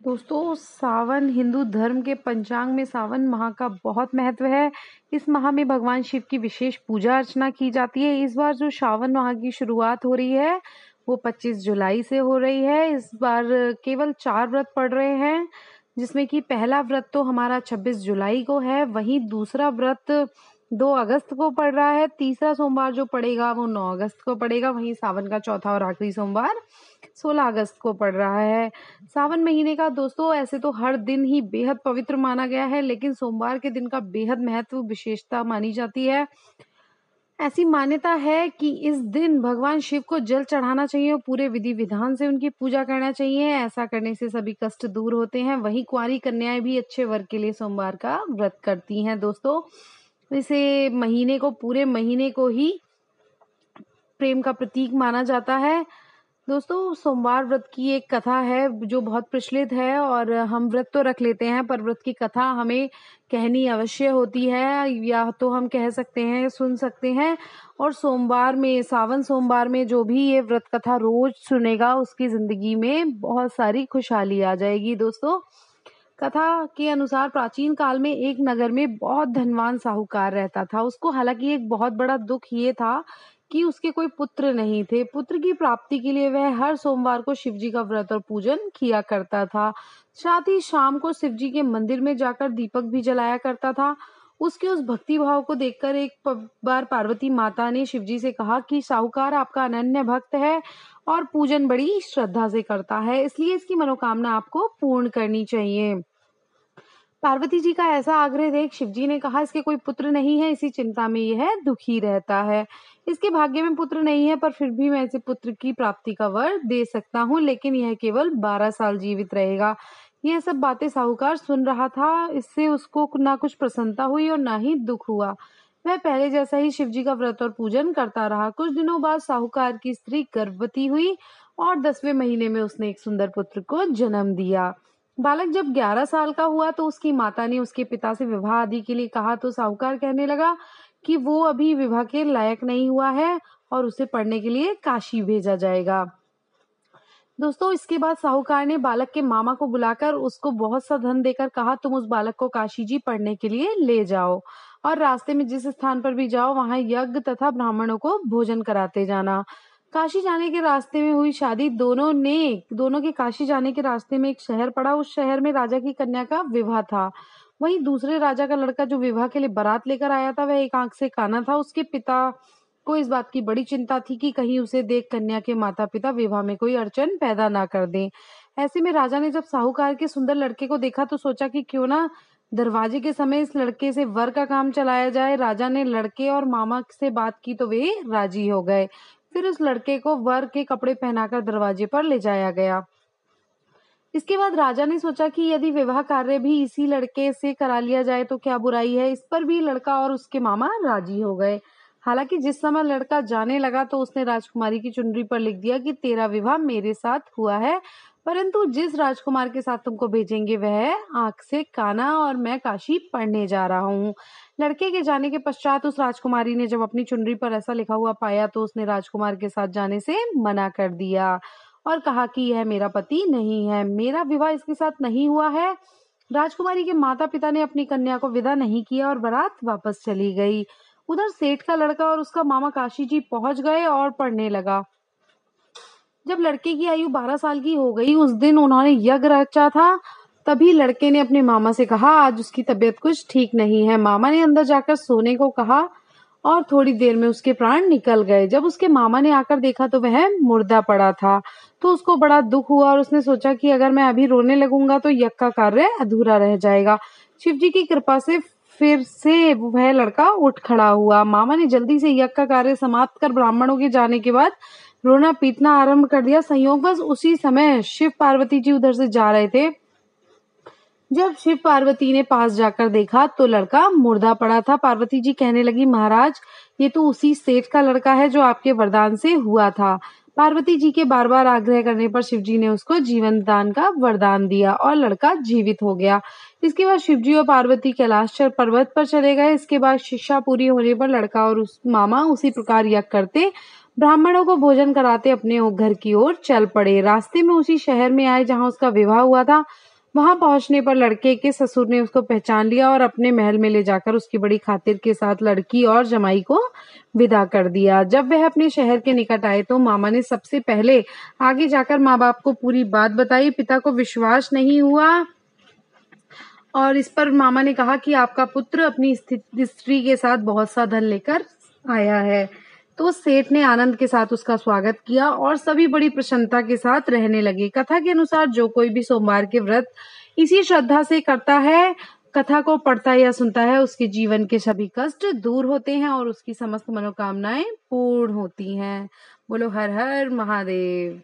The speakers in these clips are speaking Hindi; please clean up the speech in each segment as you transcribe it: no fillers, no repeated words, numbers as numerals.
दोस्तों, सावन हिंदू धर्म के पंचांग में सावन माह का बहुत महत्व है। इस माह में भगवान शिव की विशेष पूजा अर्चना की जाती है। इस बार जो सावन माह की शुरुआत हो रही है वो 25 जुलाई से हो रही है। इस बार केवल 4 व्रत पड़ रहे हैं, जिसमें कि पहला व्रत तो हमारा 26 जुलाई को है, वहीं दूसरा व्रत 2 अगस्त को पड़ रहा है, तीसरा सोमवार जो पड़ेगा वो 9 अगस्त को पड़ेगा, वहीं सावन का चौथा और आखिरी सोमवार 16 अगस्त को पड़ रहा है। सावन महीने का दोस्तों ऐसे तो हर दिन ही बेहद पवित्र माना गया है, लेकिन सोमवार के दिन का बेहद महत्व विशेषता मानी जाती है। ऐसी मान्यता है कि इस दिन भगवान शिव को जल चढ़ाना चाहिए और पूरे विधि विधान से उनकी पूजा करना चाहिए। ऐसा करने से सभी कष्ट दूर होते हैं। वहीं कुंवारी कन्याएं भी अच्छे वर के लिए सोमवार का व्रत करती हैं। दोस्तों, इसे पूरे महीने को ही प्रेम का प्रतीक माना जाता है। दोस्तों, सोमवार व्रत की एक कथा है जो बहुत प्रचलित है, और हम व्रत तो रख लेते हैं पर व्रत की कथा हमें कहनी अवश्य होती है, या तो हम कह सकते हैं, सुन सकते हैं। और सावन सोमवार में जो भी ये व्रत कथा रोज सुनेगा उसकी जिंदगी में बहुत सारी खुशहाली आ जाएगी। दोस्तों, कथा के अनुसार प्राचीन काल में एक नगर में बहुत धनवान साहूकार रहता था। उसको हालांकि एक बहुत बड़ा दुख ये था कि उसके कोई पुत्र नहीं थे। पुत्र की प्राप्ति के लिए वह हर सोमवार को शिवजी का व्रत और पूजन किया करता था। साथ ही शाम को शिवजी के मंदिर में जाकर दीपक भी जलाया करता था। उसके उस भक्ति भाव को देखकर एक बार पार्वती माता ने शिवजी से कहा कि साहूकार आपका अनन्य भक्त है और पूजन बड़ी श्रद्धा से करता है, इसलिए इसकी मनोकामना आपको पूर्ण करनी चाहिए। पार्वती जी का ऐसा आग्रह देख शिवजी ने कहा, इसके कोई पुत्र नहीं है, इसी चिंता में यह दुखी रहता है। इसके भाग्य में पुत्र नहीं है, पर फिर भी मैं इसे पुत्र की प्राप्ति का वर दे सकता हूँ, लेकिन यह केवल 12 साल जीवित रहेगा। यह सब बातें साहूकार सुन रहा था। इससे उसको ना कुछ प्रसन्नता हुई और ना ही दुख हुआ। वह पहले जैसा ही शिवजी का व्रत और पूजन करता रहा। कुछ दिनों बाद साहूकार की स्त्री गर्भवती हुई और 10वें महीने में उसने एक सुंदर पुत्र को जन्म दिया। बालक जब 11 साल का हुआ तो उसकी माता ने उसके पिता से विवाह आदि के लिए कहा, तो साहूकार कहने लगा कि वो अभी विवाह के लायक नहीं हुआ है और उसे पढ़ने के लिए काशी भेजा जाएगा। दोस्तों, इसके बाद साहूकार ने बालक के मामा को बुलाकर उसको बहुत सा धन देकर कहा, तुम उस बालक को काशी जी पढ़ने के लिए ले जाओ और रास्ते में जिस स्थान पर भी जाओ वहां यज्ञ तथा ब्राह्मणों को भोजन कराते जाना। काशी जाने के रास्ते में हुई शादी दोनों के काशी जाने के रास्ते में एक शहर पड़ा। उस शहर में राजा की कन्या का विवाह था। वहीं दूसरे राजा का लड़का जो विवाह के लिए बारात लेकर आया था वह एक आंख से काना था। उसके पिता को इस बात की बड़ी चिंता थी कि कहीं उसे देख कन्या के माता पिता विवाह में कोई अड़चन पैदा ना कर दें। ऐसे में राजा ने जब साहूकार के सुंदर लड़के को देखा तो सोचा कि क्यों ना दरवाजे के समय इस लड़के से वर का काम चलाया जाए। राजा ने लड़के और मामा से बात की तो वे राजी हो गए। फिर उस लड़के को वर के कपड़े पहनाकर दरवाजे पर ले जाया गया। इसके बाद राजा ने सोचा कि यदि विवाह कार्य भी इसी लड़के से करा लिया जाए तो क्या बुराई है। इस पर भी लड़का और उसके मामा राजी हो गए। हालांकि जिस समय लड़का जाने लगा तो उसने राजकुमारी की चुनरी पर लिख दिया कि तेरा विवाह मेरे साथ हुआ है, परंतु जिस राजकुमार के साथ तुमको भेजेंगे वह आंख से काना और मैं काशी पढ़ने जा रहा हूँ। लड़के के जाने के पश्चात उस राजकुमारी ने जब अपनी चुनरी पर ऐसा लिखा हुआ पाया तो उसने राजकुमार के साथ जाने से मना कर दिया और कहा कि यह मेरा पति नहीं है, मेरा विवाह इसके साथ नहीं हुआ है। राजकुमारी के माता पिता ने अपनी कन्या को विदा नहीं किया और बारात वापस चली गई। उधर सेठ का लड़का और उसका मामा काशी जी पहुंच गए और पढ़ने लगा। जब लड़के की आयु 12 साल की हो गई, उस दिन उन्होंने यज्ञ रचा था। तभी लड़के ने अपने मामा से कहा, आज उसकी तबीयत कुछ ठीक नहीं है। मामा ने अंदर जाकर सोने को कहा और थोड़ी देर में उसके प्राण निकल गए। जब उसके मामा ने आकर देखा तो वह मुर्दा पड़ा था, तो उसको बड़ा दुख हुआ और उसने सोचा कि अगर मैं अभी रोने लगूंगा तो यज्ञ का कार्य अधूरा रह जाएगा। शिवजी की कृपा से फिर से वह लड़का उठ खड़ा हुआ। मामा ने जल्दी से यज्ञ का कार्य समाप्त कर ब्राह्मणों के जाने के बाद रोना पीटना आरंभ कर दिया। संयोगवश उसी समय शिव पार्वती जी उधर से जा रहे थे। जब शिव पार्वती ने पास जाकर देखा तो लड़का मुर्दा पड़ा था। पार्वती जी कहने लगी, महाराज, ये तो उसी सेठ का लड़का है जो आपके वरदान से हुआ था। पार्वती जी के बार बार आग्रह करने पर शिवजी ने उसको जीवन दान का वरदान दिया और लड़का जीवित हो गया। इसके बाद शिवजी और पार्वती कैलाश पर्वत पर चले गए। इसके बाद शिक्षा पूरी होने पर लड़का और उस मामा उसी प्रकार यज्ञ करते। ब्राह्मणों को भोजन कराते अपने घर की ओर चल पड़े। रास्ते में उसी शहर में आए जहां उसका विवाह हुआ था। वहां पहुंचने पर लड़के के ससुर ने उसको पहचान लिया और अपने महल में ले जाकर उसकी बड़ी खातिर के साथ लड़की और जमाई को विदा कर दिया। जब वह अपने शहर के निकट आए तो मामा ने सबसे पहले आगे जाकर माँ बाप को पूरी बात बताई। पिता को विश्वास नहीं हुआ और इस पर मामा ने कहा कि आपका पुत्र अपनी स्त्री के साथ बहुत सा धन लेकर आया है। तो सेठ ने आनंद के साथ उसका स्वागत किया और सभी बड़ी प्रसन्नता के साथ रहने लगे। कथा के अनुसार जो कोई भी सोमवार के व्रत इसी श्रद्धा से करता है, कथा को पढ़ता या सुनता है, उसके जीवन के सभी कष्ट दूर होते हैं और उसकी समस्त मनोकामनाएं पूर्ण होती हैं। बोलो हर हर महादेव।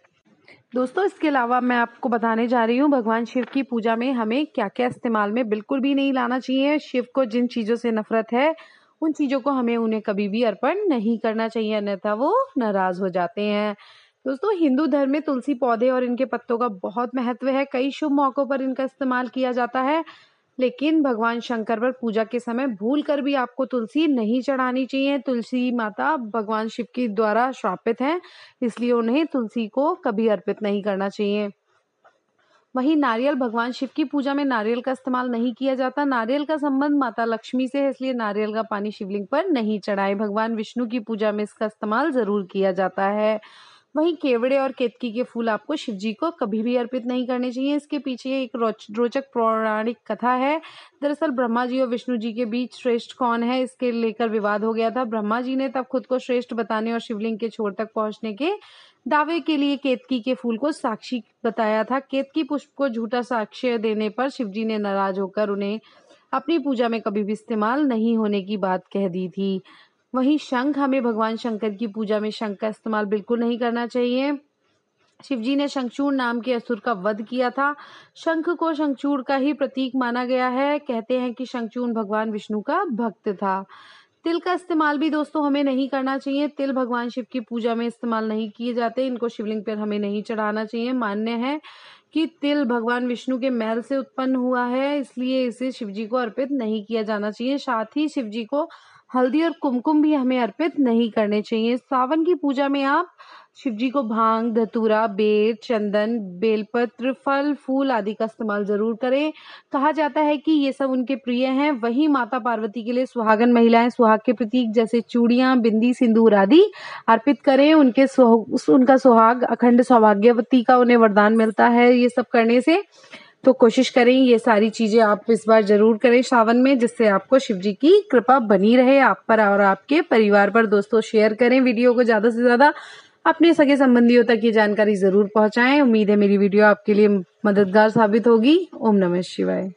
दोस्तों, इसके अलावा मैं आपको बताने जा रही हूँ भगवान शिव की पूजा में हमें क्या क्या इस्तेमाल में बिल्कुल भी नहीं लाना चाहिए। शिव को जिन चीज़ों से नफरत है उन चीज़ों को हमें उन्हें कभी भी अर्पण नहीं करना चाहिए, अन्यथा वो नाराज हो जाते हैं। दोस्तों, हिंदू धर्म में तुलसी पौधे और इनके पत्तों का बहुत महत्व है। कई शुभ मौकों पर इनका इस्तेमाल किया जाता है, लेकिन भगवान शंकर पर पूजा के समय भूल कर भी आपको तुलसी नहीं चढ़ानी चाहिए। तुलसी माता भगवान शिव के द्वारा श्रापित हैं, इसलिए उन्हें तुलसी को कभी अर्पित नहीं करना चाहिए। वहीं नारियल, भगवान शिव की पूजा में नारियल का इस्तेमाल नहीं किया जाता। नारियल का संबंध माता लक्ष्मी से है, इसलिए नारियल का पानी शिवलिंग पर नहीं चढ़ाएं। भगवान विष्णु की पूजा में इसका इस्तेमाल जरूर किया जाता है। वहीं केवड़े और केतकी के फूल आपको शिव जी को कभी भी अर्पित नहीं करने चाहिए। इसके पीछे एक रोचक पौराणिक कथा है। दरअसल ब्रह्मा जी और विष्णु जी के बीच श्रेष्ठ कौन है, इसके लेकर विवाद हो गया था। ब्रह्मा जी ने तब खुद को श्रेष्ठ बताने और शिवलिंग के छोर तक पहुंचने के दावे के लिए केतकी के फूल को साक्षी बताया था। केतकी पुष्प को झूठा साक्ष्य देने पर शिवजी ने नाराज होकर उन्हें अपनी पूजा में कभी भी इस्तेमाल नहीं होने की बात कह दी थी। वहीं शंख, हमें भगवान शंकर की पूजा में शंख का इस्तेमाल बिल्कुल नहीं करना चाहिए। शिवजी ने शंखचूड़ नाम के असुर का वध किया था। शंख को शंखचूड़ का ही प्रतीक माना गया है। कहते हैं कि शंखचूड़ भगवान विष्णु का भक्त था। तिल का इस्तेमाल भी दोस्तों हमें नहीं करना चाहिए। तिल भगवान शिव की पूजा में इस्तेमाल नहीं किए जाते, इनको शिवलिंग पर हमें नहीं चढ़ाना चाहिए। मान्य है कि तिल भगवान विष्णु के महल से उत्पन्न हुआ है, इसलिए इसे शिवजी को अर्पित नहीं किया जाना चाहिए। साथ ही शिवजी को हल्दी और कुमकुम भी हमें अर्पित नहीं करने चाहिए। सावन की पूजा में आप शिवजी को भांग, धतूरा, बेर, चंदन, बेलपत्र, फल, फूल आदि का इस्तेमाल जरूर करें। कहा जाता है कि ये सब उनके प्रिय हैं। वहीं माता पार्वती के लिए सुहागन महिलाएं सुहाग के प्रतीक जैसे चूड़ियां, बिंदी, सिंदूर आदि अर्पित करें। उनका सुहाग अखंड सौभाग्यवती का उन्हें वरदान मिलता है ये सब करने से। तो कोशिश करें ये सारी चीजें आप इस बार जरूर करें सावन में, जिससे आपको शिव जी की कृपा बनी रहे आप पर और आपके परिवार पर। दोस्तों, शेयर करें वीडियो को ज्यादा से ज्यादा, अपने सगे संबंधियों तक ये जानकारी जरूर पहुंचाएं। उम्मीद है मेरी वीडियो आपके लिए मददगार साबित होगी। ओम नमः शिवाय।